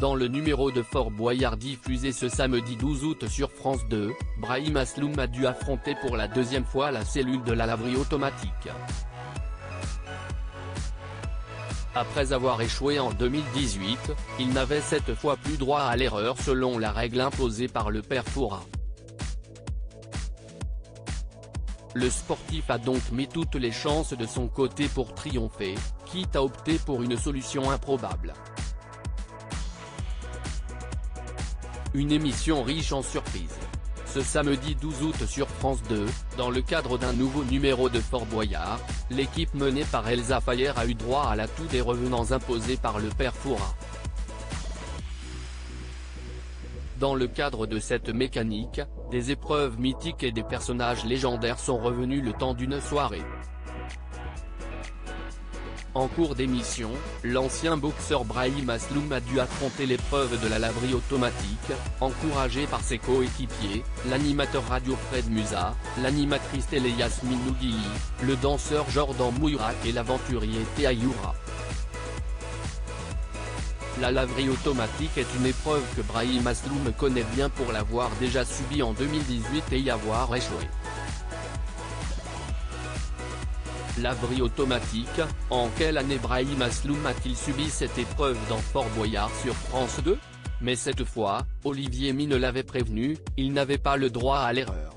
Dans le numéro de Fort Boyard diffusé ce samedi 12 août sur France 2, Brahim Asloum a dû affronter pour la deuxième fois la cellule de la laverie automatique. Après avoir échoué en 2018, il n'avait cette fois plus droit à l'erreur selon la règle imposée par le père Fouras. Le sportif a donc mis toutes les chances de son côté pour triompher, quitte à opter pour une solution improbable. Une émission riche en surprises. Ce samedi 12 août sur France 2, dans le cadre d'un nouveau numéro de Fort Boyard, l'équipe menée par Elsa Fayer a eu droit à l'atout des revenants imposés par le père Fouras. Dans le cadre de cette mécanique, des épreuves mythiques et des personnages légendaires sont revenus le temps d'une soirée. En cours d'émission, l'ancien boxeur Brahim Asloum a dû affronter l'épreuve de la laverie automatique, encouragé par ses coéquipiers, l'animateur radio Fred Musa, l'animatrice télé Yasmine Ouguili, le danseur Jordan Mouirak et l'aventurier Théa Youra. La laverie automatique est une épreuve que Brahim Asloum connaît bien pour l'avoir déjà subie en 2018 et y avoir échoué. Laverie automatique, en quelle année Brahim Asloum a-t-il subi cette épreuve dans Fort Boyard sur France 2 ? Mais cette fois, Olivier Mine l'avait prévenu, il n'avait pas le droit à l'erreur.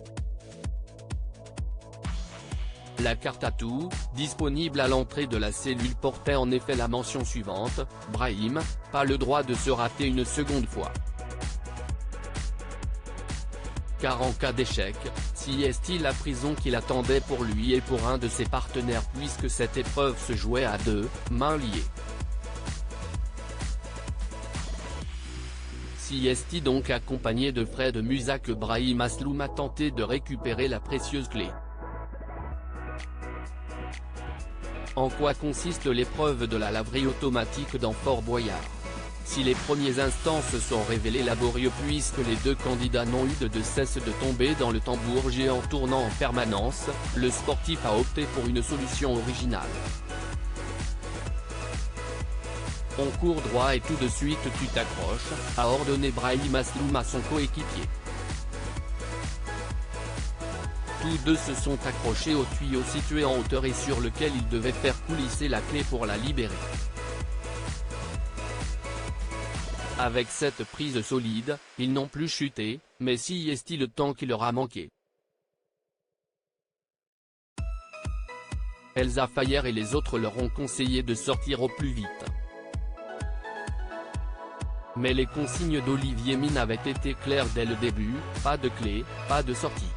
La carte atout, disponible à l'entrée de la cellule portait en effet la mention suivante, Brahim, pas le droit de se rater une seconde fois. Car en cas d'échec, si est-il la prison qui l'attendait pour lui et pour un de ses partenaires puisque cette épreuve se jouait à deux, mains liées. Si est-il donc accompagné de Fred Musa que Brahim Asloum a tenté de récupérer la précieuse clé. En quoi consiste l'épreuve de la laverie automatique dans Fort Boyard ? Si les premiers instants se sont révélés laborieux puisque les deux candidats n'ont eu de cesse de tomber dans le tambour géant tournant en permanence, le sportif a opté pour une solution originale. On court droit et tout de suite tu t'accroches, a ordonné Brahim Asloum à son coéquipier. Tous deux se sont accrochés au tuyau situé en hauteur et sur lequel ils devaient faire coulisser la clé pour la libérer. Avec cette prise solide, ils n'ont plus chuté, mais si est-il le temps qui leur a manqué. Elsa Fayer et les autres leur ont conseillé de sortir au plus vite. Mais les consignes d'Olivier Mine avaient été claires dès le début, pas de clé, pas de sortie.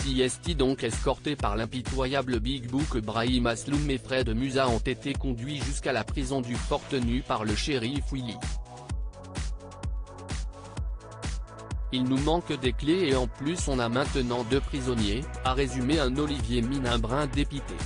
Si est-il donc escorté par l'impitoyable Big Book Brahim Asloum et Fred Musa ont été conduits jusqu'à la prison du fort tenue par le shérif Willy. Il nous manque des clés et en plus on a maintenant deux prisonniers, a résumé un Olivier Mine un brin dépité.